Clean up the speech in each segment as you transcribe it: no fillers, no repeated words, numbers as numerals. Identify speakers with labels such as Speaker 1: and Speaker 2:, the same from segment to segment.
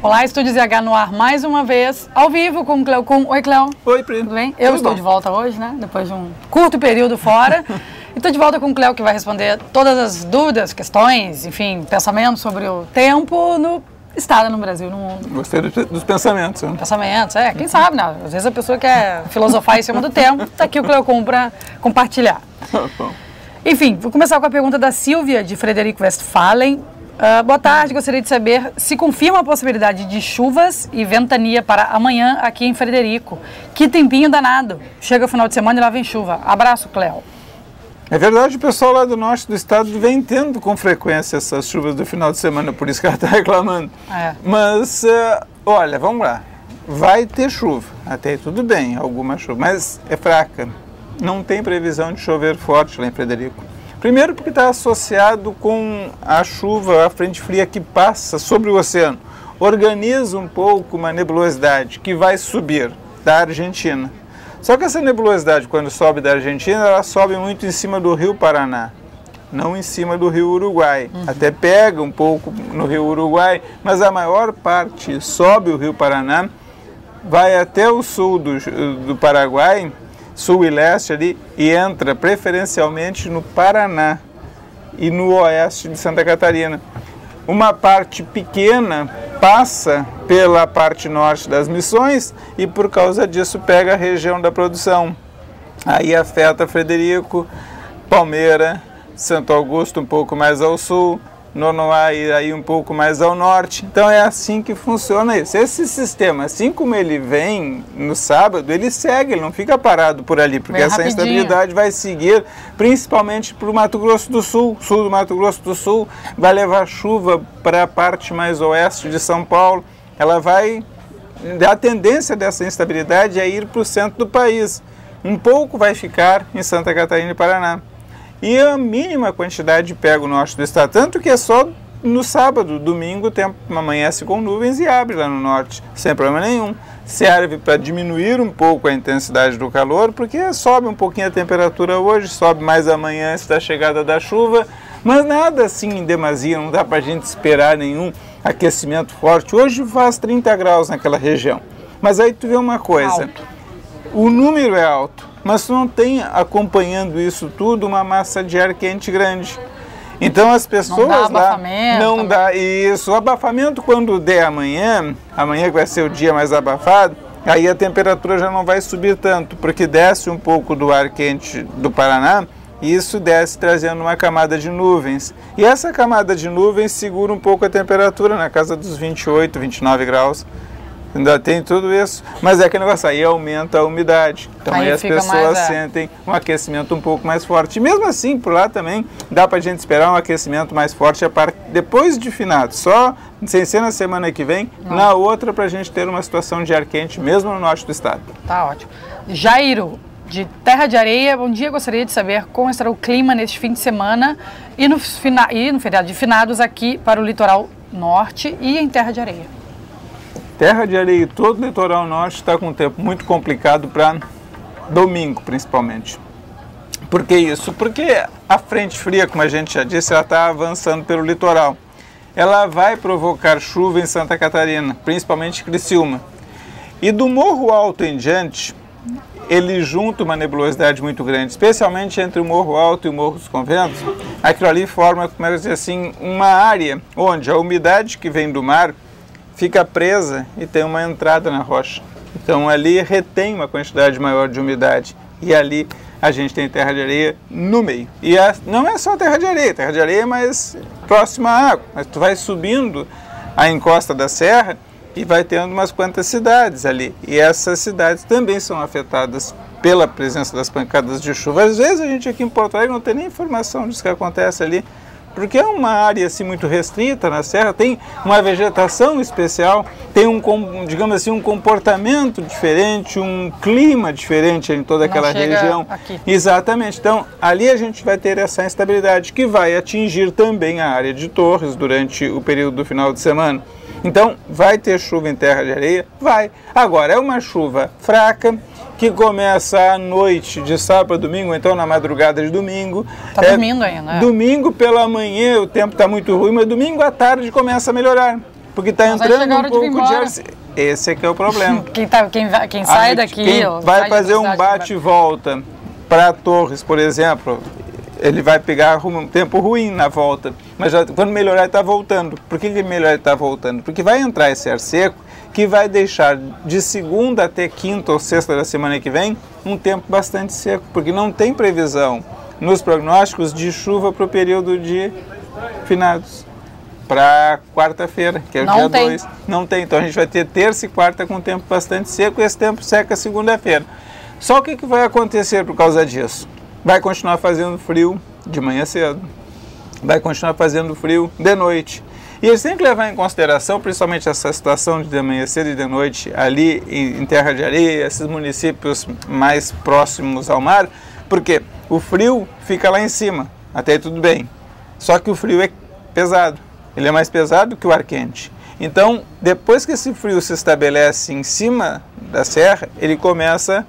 Speaker 1: Olá, Estúdio ZH no ar mais uma vez, ao vivo com o Cleo Kuhn. Oi, Cleo.
Speaker 2: Oi, Pri.
Speaker 1: Tudo bem? Eu estou de volta hoje, né? Depois de um curto período fora. Estou de volta com o Cleo, que vai responder todas as dúvidas, questões, enfim, pensamentos sobre o tempo no estado, no Brasil, no mundo.
Speaker 2: Gostei dos pensamentos. Né?
Speaker 1: Pensamentos, quem sabe, né? Às vezes a pessoa quer filosofar em cima do tempo, está aqui o Cleo Kuhn para compartilhar. Enfim, vou começar com a pergunta da Silvia, de Frederico Westphalen. Boa tarde, gostaria de saber se confirma a possibilidade de chuvas e ventania para amanhã aqui em Frederico. Que tempinho danado. Chega o final de semana e lá vem chuva. Abraço, Cleo.
Speaker 2: É verdade, o pessoal lá do norte do estado vem tendo com frequência essas chuvas do final de semana, por isso que ela está reclamando. Mas, olha, vamos lá. Vai ter chuva, até aí tudo bem, alguma chuva, mas é fraca. Não tem previsão de chover forte lá em Frederico. Primeiro porque está associado com a chuva, a frente fria que passa sobre o oceano. Organiza um pouco uma nebulosidade que vai subir da Argentina. Só que essa nebulosidade, quando sobe da Argentina, ela sobe muito em cima do Rio Paraná, não em cima do Rio Uruguai. Até pega um pouco no Rio Uruguai, mas a maior parte sobe o Rio Paraná, vai até o sul do Paraguai, sul e leste ali, e entra preferencialmente no Paraná e no oeste de Santa Catarina. Uma parte pequena passa pela parte norte das Missões e por causa disso pega a região da produção. Aí afeta Frederico, Palmeira, Santo Augusto um pouco mais ao sul, Nonoá aí um pouco mais ao norte. Então é assim que funciona isso. Esse sistema, assim como ele vem no sábado, ele segue, ele não fica parado por ali, porque essa instabilidade vai seguir principalmente para o Mato Grosso do Sul. Sul do Mato Grosso do Sul vai levar chuva para a parte mais oeste de São Paulo. Ela vai, a tendência dessa instabilidade é ir para o centro do país. Um pouco vai ficar em Santa Catarina e Paraná. E a mínima quantidade pega o norte do estado, tanto que é só no sábado, domingo, o tempo amanhece com nuvens e abre lá no norte, sem problema nenhum. Serve para diminuir um pouco a intensidade do calor, porque sobe um pouquinho a temperatura hoje, sobe mais amanhã antes da chegada da chuva, mas nada assim em demasia, não dá para a gente esperar nenhum aquecimento forte. Hoje faz 30 graus naquela região, mas aí tu vê uma coisa, o número é alto, mas tu não tem acompanhando isso tudo uma massa de ar quente grande. Então as pessoas
Speaker 1: não dá
Speaker 2: lá não dá isso. O abafamento quando der amanhã que vai ser o dia mais abafado, aí a temperatura já não vai subir tanto, porque desce um pouco do ar quente do Paraná e isso desce trazendo uma camada de nuvens. E essa camada de nuvens segura um pouco a temperatura na casa dos 28, 29 graus. Ainda tem tudo isso, mas é aquele negócio aí aumenta a umidade. Então aí as pessoas sentem um aquecimento um pouco mais forte. E mesmo assim, por lá também dá pra gente esperar um aquecimento mais forte depois de finados. Só sem ser na semana que vem, na outra pra gente ter uma situação de ar quente mesmo no norte do estado.
Speaker 1: Tá ótimo. Jairo, de Terra de Areia, bom dia, gostaria de saber como estará o clima neste fim de semana e no feriado de finados aqui para o litoral norte e em Terra de Areia.
Speaker 2: Terra de Areia e todo o litoral norte está com um tempo muito complicado para domingo, principalmente. Por que isso? Porque a frente fria, como a gente já disse, ela está avançando pelo litoral. Ela vai provocar chuva em Santa Catarina, principalmente Criciúma. E do Morro Alto em diante, ele junta uma nebulosidade muito grande, especialmente entre o Morro Alto e o Morro dos Conventos. Aquilo ali forma, como eu dizer assim, uma área onde a umidade que vem do mar fica presa e tem uma entrada na rocha. Então ali retém uma quantidade maior de umidade e ali a gente tem terra de areia no meio. E não é só terra de areia é mais próxima à água, mas tu vai subindo a encosta da serra e vai tendo umas quantas cidades ali. E essas cidades também são afetadas pela presença das pancadas de chuva. Às vezes a gente aqui em Porto Alegre não tem nem informação disso que acontece ali, porque é uma área assim muito restrita na serra, tem uma vegetação especial, tem digamos assim, um comportamento diferente, um clima diferente em toda aquela região.
Speaker 1: Aqui.
Speaker 2: Exatamente. Então, ali a gente vai ter essa instabilidade que vai atingir também a área de Torres durante o período do final de semana. Então, vai ter chuva em Terra de Areia? Vai. Agora, é uma chuva fraca, que começa à noite de sábado para domingo, então na madrugada de domingo.
Speaker 1: Está dormindo ainda, né?
Speaker 2: Domingo pela manhã o tempo está muito ruim, mas domingo à tarde começa a melhorar. porque está entrando um pouco de ar seco. Esse é que é o problema.
Speaker 1: Quem sai daqui...
Speaker 2: Quem vai fazer um bate-volta para Torres, por exemplo, ele vai pegar um tempo ruim na volta, mas quando melhorar ele está voltando. Por que melhorar ele está voltando? Porque vai entrar esse ar seco que vai deixar de segunda até quinta ou sexta da semana que vem um tempo bastante seco, porque não tem previsão nos prognósticos de chuva para o período de finados, para quarta-feira, que é o dia 2. Não tem, então a gente vai ter terça e quarta com tempo bastante seco e esse tempo seca segunda-feira. Só o que vai acontecer por causa disso? Vai continuar fazendo frio de manhã cedo, vai continuar fazendo frio de noite. E eles têm que levar em consideração, principalmente essa situação de manhã cedo e de noite, ali em Terra de Areia, esses municípios mais próximos ao mar, porque o frio fica lá em cima, até aí tudo bem. Só que o frio é pesado, ele é mais pesado que o ar quente. Então, depois que esse frio se estabelece em cima da serra, ele começa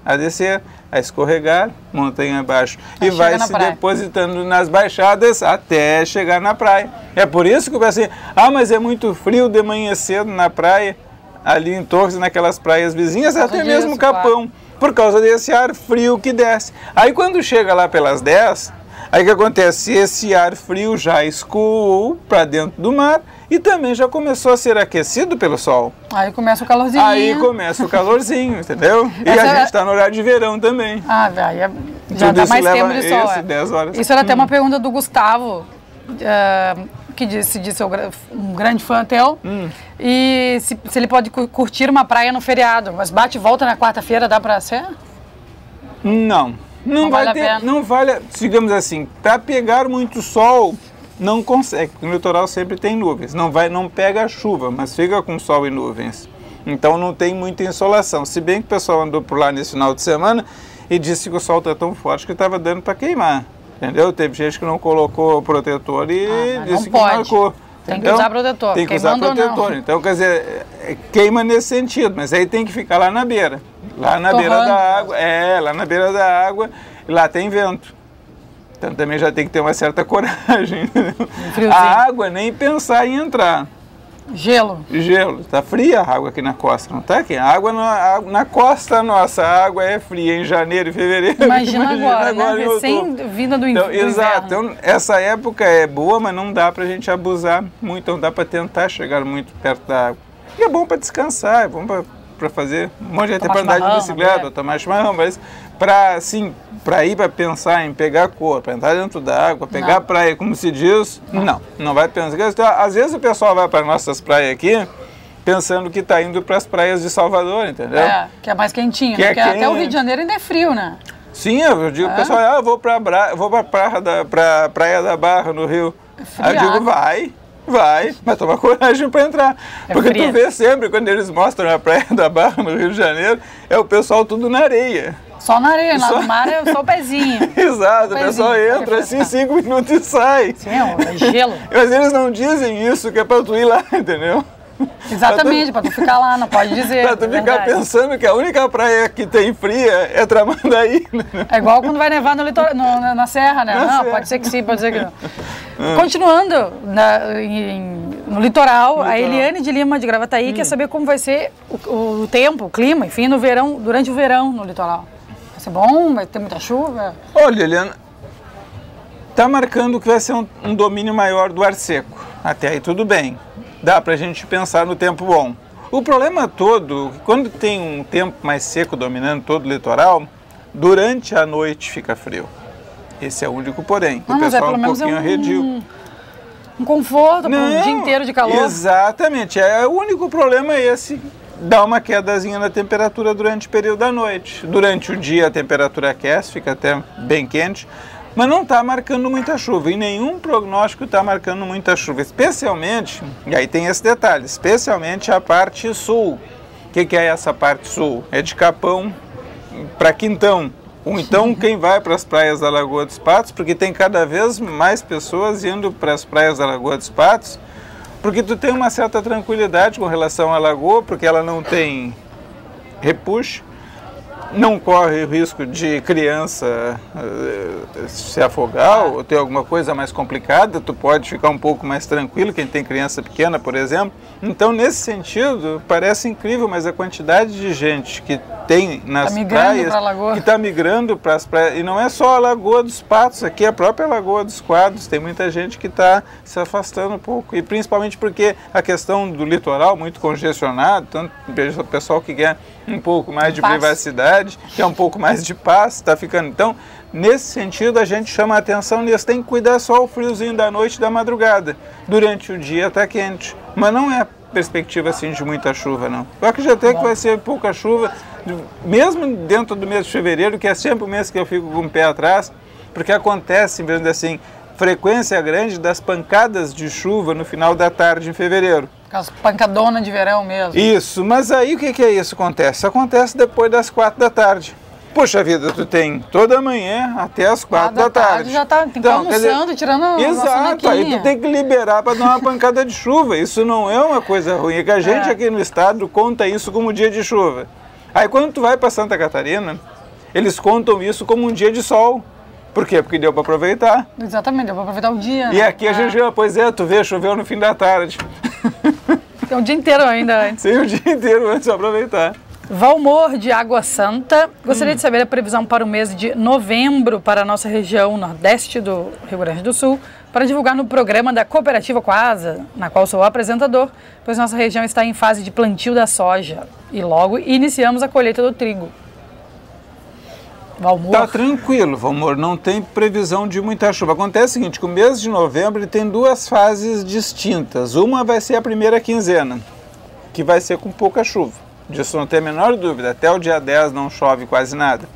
Speaker 2: a descer, a escorregar, montanha abaixo, e vai se depositando nas baixadas até chegar na praia. É por isso que eu pensei, mas é muito frio de manhã cedo na praia, ali em Torres, naquelas praias vizinhas, até mesmo Capão, por causa desse ar frio que desce. Aí quando chega lá pelas 10, aí o que acontece? Esse ar frio já escoou para dentro do mar e também já começou a ser aquecido pelo sol.
Speaker 1: Aí começa o calorzinho.
Speaker 2: Aí começa o calorzinho, entendeu? E a gente está no horário de verão também.
Speaker 1: Aí já dá mais tempo de sol.
Speaker 2: 10 horas.
Speaker 1: Isso era até uma pergunta do Gustavo, que disse um grande fã teu, e se ele pode curtir uma praia no feriado, mas bate e volta na quarta-feira, dá para ser? Não vai ter, não vale, digamos assim, para pegar muito sol, não consegue, porque no litoral sempre tem nuvens, não pega a chuva, mas fica com sol e nuvens, então não tem muita insolação, se bem que o pessoal andou por lá nesse final de semana e disse que o sol está tão forte que estava dando para queimar, entendeu? Teve gente que não colocou protetor e disse que marcou. Tem que usar protetor.
Speaker 2: Tem que usar protetor. Então, quer dizer, queima nesse sentido, mas aí tem que ficar lá na beira. Lá na beira da água. Lá na beira da água, e lá tem vento. Então também já tem que ter uma certa coragem. A água, nem pensar em entrar.
Speaker 1: Gelo.
Speaker 2: Está fria a água aqui na costa, não está aqui? A água na costa nossa, a água é fria em janeiro e fevereiro.
Speaker 1: Imagina agora, né? Recém-vinda do inverno.
Speaker 2: Exato, então essa época é boa, mas não dá para a gente abusar muito, não dá para tentar chegar muito perto da água. E é bom para descansar, é bom para fazer um monte de gente para andar de bicicleta, tomar chimarrão, mas para ir para pensar em pegar cor, para entrar dentro da água, pegar a praia, como se diz, não vai pensar. Então, às vezes o pessoal vai para nossas praias aqui pensando que está indo para as praias de Salvador, entendeu?
Speaker 1: Que é mais quentinho, porque até o Rio de Janeiro ainda é frio, né?
Speaker 2: Sim, eu digo, o pessoal, eu vou para a Praia da Barra, no Rio. Aí eu digo, vai, mas toma coragem para entrar. Porque tu vê sempre, quando eles mostram a Praia da Barra, no Rio de Janeiro, é o pessoal tudo na areia.
Speaker 1: Só na areia, lá no mar é só o pezinho.
Speaker 2: Exato, o pessoal entra assim 5 minutos e sai.
Speaker 1: Sim, é gelo.
Speaker 2: Mas eles não dizem isso, que é para tu ir lá, entendeu?
Speaker 1: Exatamente, para tu ficar lá, não pode dizer.
Speaker 2: Para tu ficar pensando que a única praia que tem fria é Tramandaí.
Speaker 1: É igual quando vai nevar no litoral, na serra, né? Não, pode ser que sim, pode ser que não. Continuando no litoral, a Eliane de Lima de Gravataí quer saber como vai ser o tempo, o clima, enfim, no verão, durante o verão no litoral. Vai ser bom? Vai ter muita chuva?
Speaker 2: Olha, Eliane, está marcando que vai ser um domínio maior do ar seco. Até aí tudo bem. Dá para a gente pensar no tempo bom. O problema todo, quando tem um tempo mais seco dominando todo o litoral, durante a noite fica frio. Esse é o único porém. O pessoal um pouquinho arredio.
Speaker 1: Um conforto, um dia inteiro de calor.
Speaker 2: Exatamente. O único problema é esse. Dá uma quedazinha na temperatura durante o período da noite. Durante o dia a temperatura aquece, fica até bem quente. Mas não está marcando muita chuva, e nenhum prognóstico está marcando muita chuva, especialmente, e aí tem esse detalhe, especialmente a parte sul. O que é essa parte sul? É de Capão para Quintão, ou então quem vai para as praias da Lagoa dos Patos, porque tem cada vez mais pessoas indo para as praias da Lagoa dos Patos, porque tu tem uma certa tranquilidade com relação à lagoa, porque ela não tem repuxo. não corre o risco de criança se afogar ou ter alguma coisa mais complicada, tu pode ficar um pouco mais tranquilo, quem tem criança pequena, por exemplo. Então, nesse sentido, parece incrível, mas a quantidade de gente que tem nas praias, que está migrando para as praias, e não é só a Lagoa dos Patos, aqui é a própria Lagoa dos Quadros, tem muita gente que está se afastando um pouco, e principalmente porque a questão do litoral, muito congestionado, tanto o pessoal que quer um pouco mais de privacidade, quer um pouco mais de paz, está ficando. Então, nesse sentido, a gente chama a atenção nisso, tem que cuidar só o friozinho da noite e da madrugada, durante o dia está quente, mas não é perspectiva assim de muita chuva, não. Eu acredito até que vai ser pouca chuva, mesmo dentro do mês de fevereiro, que é sempre o mês que eu fico com o pé atrás, porque acontece, vendo assim, frequência grande das pancadas de chuva no final da tarde em fevereiro.
Speaker 1: Aquelas pancadonas de verão mesmo.
Speaker 2: Isso, mas aí o que é isso que acontece? Acontece depois das 4 da tarde. Puxa vida, tu tem toda manhã até as 4 da tarde.
Speaker 1: Já tá, tem que estar almoçando, tirando
Speaker 2: exato, aí tu tem que liberar para dar uma pancada de chuva. Isso não é uma coisa ruim, é que a gente aqui no estado conta isso como dia de chuva. Aí quando tu vai para Santa Catarina, eles contam isso como um dia de sol. Por quê? Porque deu para aproveitar.
Speaker 1: Exatamente, deu para aproveitar o dia.
Speaker 2: E aqui a gente, pois é, tu vê, choveu no fim da tarde.
Speaker 1: Tem o dia inteiro ainda antes.
Speaker 2: Sim, o dia inteiro antes de aproveitar.
Speaker 1: Valmor de Água Santa, gostaria de saber a previsão para o mês de novembro para a nossa região nordeste do Rio Grande do Sul, para divulgar no programa da Cooperativa Coasa, na qual sou apresentador, pois nossa região está em fase de plantio da soja e logo iniciamos a colheita do trigo. Valmor.
Speaker 2: Tá tranquilo, Valmor, não tem previsão de muita chuva. Acontece o seguinte, que o mês de novembro ele tem duas fases distintas. Uma vai ser a primeira quinzena, que vai ser com pouca chuva. Disso não tem a menor dúvida, até o dia 10 não chove quase nada.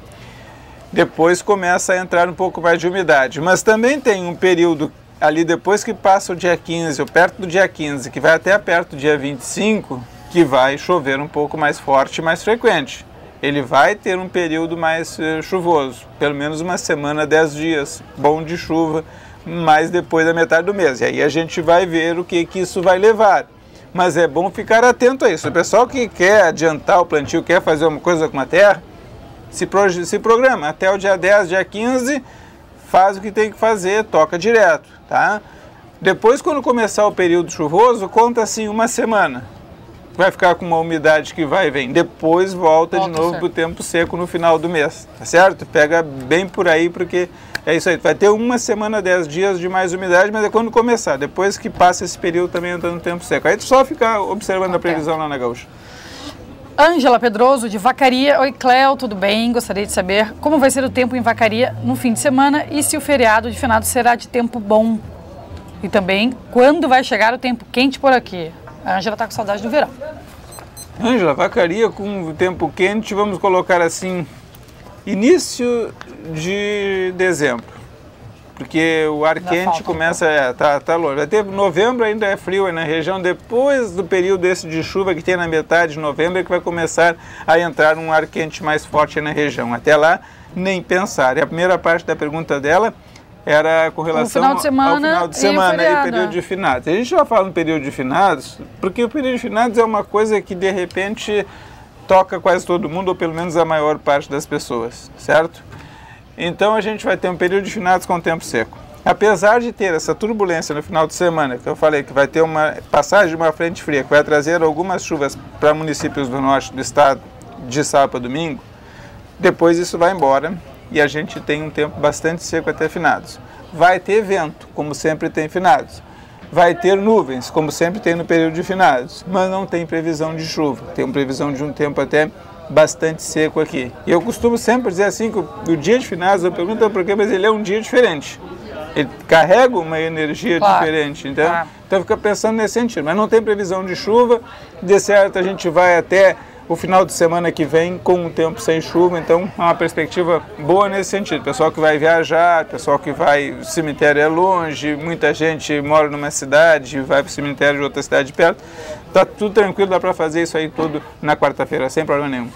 Speaker 2: Depois começa a entrar um pouco mais de umidade, mas também tem um período ali depois que passa o dia 15, ou perto do dia 15, que vai até perto do dia 25, que vai chover um pouco mais forte e mais frequente. Ele vai ter um período mais chuvoso, pelo menos uma semana, 10 dias, bom de chuva, mais depois da metade do mês. E aí a gente vai ver o que isso vai levar. Mas é bom ficar atento a isso. O pessoal que quer adiantar o plantio, quer fazer uma coisa com a terra, se programa. Até o dia 10, dia 15, faz o que tem que fazer, toca direto, tá? Depois, quando começar o período chuvoso, conta assim uma semana. Vai ficar com uma umidade que vai e vem. Depois volta de novo para o tempo seco no final do mês, tá certo? Pega bem por aí, porque é isso aí. Vai ter uma semana, 10 dias de mais umidade, mas é quando começar. Depois que passa esse período também entra no tempo seco. Aí tu só ficar observando a previsão lá na Gaúcha.
Speaker 1: Ângela Pedroso, de Vacaria. Oi, Cléo, tudo bem? Gostaria de saber como vai ser o tempo em Vacaria no fim de semana e se o feriado de finado será de tempo bom. E também, quando vai chegar o tempo quente por aqui? A Ângela está com saudade do verão.
Speaker 2: Ângela, Vacaria com o tempo quente, vamos colocar assim, início de dezembro. Porque o ar quente começa, tá longe. Vai ter novembro, ainda é frio aí na região, depois do período esse de chuva que tem na metade de novembro é que vai começar a entrar um ar quente mais forte aí na região. Até lá, nem pensar. E a primeira parte da pergunta dela era com relação ao final de semana e o período de finados. A gente já fala no período de finados, porque o período de finados é uma coisa que de repente toca quase todo mundo, ou pelo menos a maior parte das pessoas, certo? Então a gente vai ter um período de finados com tempo seco. Apesar de ter essa turbulência no final de semana, que eu falei que vai ter uma passagem de uma frente fria, que vai trazer algumas chuvas para municípios do norte do estado de sábado a domingo, depois isso vai embora. E a gente tem um tempo bastante seco até finados. Vai ter vento, como sempre tem finados. Vai ter nuvens, como sempre tem no período de finados. Mas não tem previsão de chuva. Tem uma previsão de um tempo até bastante seco aqui. E eu costumo sempre dizer assim, que o dia de finados, eu pergunto por quê, mas ele é um dia diferente. Ele carrega uma energia diferente. Então fica pensando nesse sentido. Mas não tem previsão de chuva. De certo, a gente vai até o final de semana que vem com o tempo sem chuva, então é uma perspectiva boa nesse sentido. Pessoal que vai viajar, pessoal que vai, o cemitério é longe, muita gente mora numa cidade, vai para o cemitério de outra cidade perto, tá tudo tranquilo, dá para fazer isso aí tudo na quarta-feira, sem problema nenhum.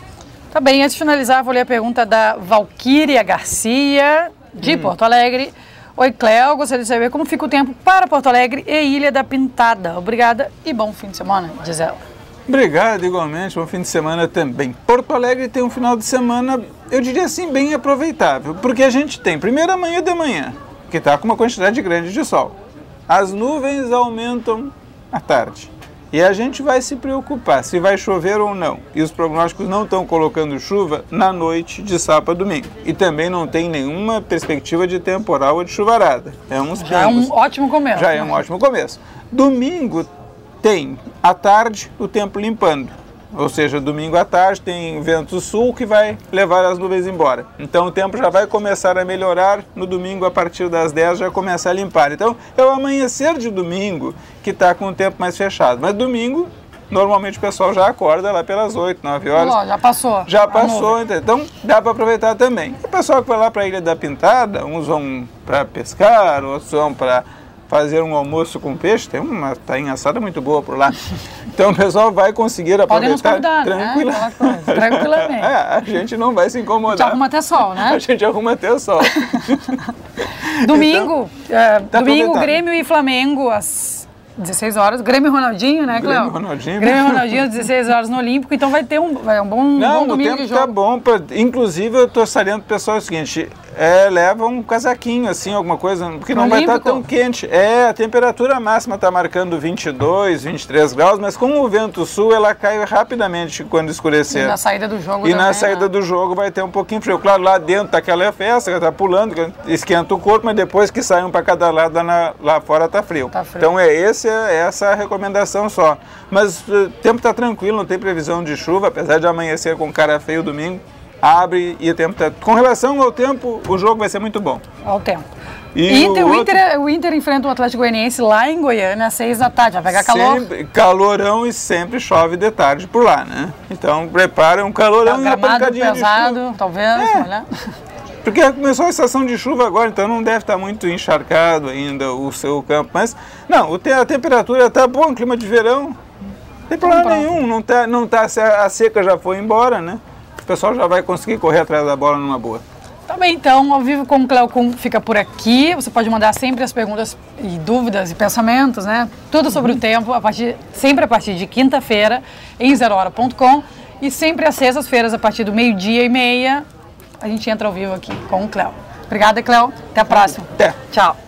Speaker 1: Tá bem, antes de finalizar, vou ler a pergunta da Valquíria Garcia, de Porto Alegre. Oi, Cléo, gostaria de saber como fica o tempo para Porto Alegre e Ilha da Pintada. Obrigada e bom fim de semana, diz ela.
Speaker 2: Obrigado, igualmente. Bom fim de semana também. Porto Alegre tem um final de semana, eu diria assim, bem aproveitável, porque a gente tem, primeiro, amanhã de manhã, que está com uma quantidade grande de sol. As nuvens aumentam à tarde. E a gente vai se preocupar se vai chover ou não. E os prognósticos não estão colocando chuva na noite de sábado a domingo. E também não tem nenhuma perspectiva de temporal ou de chuvarada. É uns
Speaker 1: Já é um ótimo começo.
Speaker 2: Já é um ótimo começo. Domingo tem, à tarde, o tempo limpando. Ou seja, domingo à tarde tem vento sul que vai levar as nuvens embora. Então o tempo já vai começar a melhorar, no domingo a partir das 10 já começa a limpar. Então é o amanhecer de domingo que está com o tempo mais fechado. Mas domingo, normalmente o pessoal já acorda lá pelas 8, 9 horas.
Speaker 1: Já passou.
Speaker 2: Já passou, então dá para aproveitar também. E o pessoal que vai lá para a Ilha da Pintada, uns vão para pescar, outros vão para fazer um almoço com peixe, tem uma tainha assada muito boa por lá. Então o pessoal vai conseguir aproveitar
Speaker 1: tranquilamente.
Speaker 2: A gente não vai se incomodar.
Speaker 1: A gente arruma até sol, né?
Speaker 2: A gente arruma até sol.
Speaker 1: Domingo, domingo, Grêmio e Flamengo às 16 horas. Grêmio e Ronaldinho, né, Cléo? Grêmio e Ronaldinho às 16 horas no Olímpico, então vai ter um bom domingo de jogo.
Speaker 2: Tá bom. Inclusive, eu estou saliando para o pessoal o seguinte, leva um casaquinho, assim, alguma coisa, porque não vai estar tão quente. A temperatura máxima está marcando 22, 23 graus, mas com o vento sul, ela cai rapidamente quando escurecer.
Speaker 1: E na saída do jogo
Speaker 2: na saída do jogo vai ter um pouquinho frio. Claro, lá dentro tá aquela festa, que está pulando, esquenta o corpo, mas depois que sai um para cada lado, lá fora tá frio. Então essa a recomendação só. Mas o tempo está tranquilo, não tem previsão de chuva, apesar de amanhecer com cara feio domingo. Abre e o tempo está... Com relação ao tempo, o jogo vai ser muito bom.
Speaker 1: Ao tempo. O Inter enfrenta o Atlético Goianiense lá em Goiânia às 6 da tarde, vai pegar calor.
Speaker 2: Calorão e sempre chove de tarde por lá, né? Então prepara um calorão e uma pancadinha
Speaker 1: pesado,
Speaker 2: de chuva.
Speaker 1: Talvez, olha.
Speaker 2: Porque começou a estação de chuva agora, então não deve estar muito encharcado ainda o seu campo. Mas, não, a temperatura está boa, um clima de verão. Não tem problema nenhum, a seca já foi embora, né? O pessoal já vai conseguir correr atrás da bola numa boa.
Speaker 1: Tá bem, então, ao vivo com o Cléo Kuhn fica por aqui. Você pode mandar sempre as perguntas e dúvidas e pensamentos, né? Tudo sobre o tempo, sempre a partir de quinta-feira, em zerohora.com. E sempre às sextas-feiras, a partir do 12:30, a gente entra ao vivo aqui com o Cléo. Obrigada, Cléo. Até a próxima.
Speaker 2: Até.
Speaker 1: Tchau.